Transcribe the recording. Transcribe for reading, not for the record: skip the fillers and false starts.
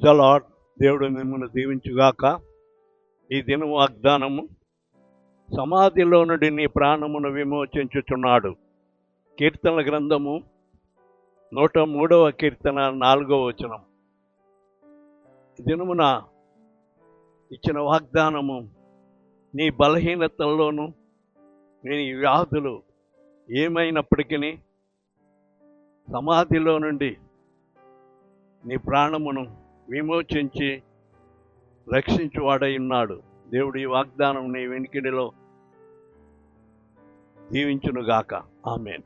The lord. దేవుడు మిమ్మల్ని దీవించుగాక. ఈ దిన వాగ్దానము, సమాధిలో నుండి నీ ప్రాణమును విమోచించుచున్నాడు. కీర్తనల గ్రంథము 103వ కీర్తన 4వ వచనం. ఈ దినమున ఇచ్చిన వాగ్దానము, నీ బలహీనతల్లోనూ నీ వ్యాధులు ఏమైనప్పటికీ సమాధిలో నుండి నీ ప్రాణమును విమోచించి రక్షించువాడై ఉన్నాడు. దేవుడు ఈ వాగ్దానం నీ వెనుకడిలో దీవించునుగాక. ఆమేన్.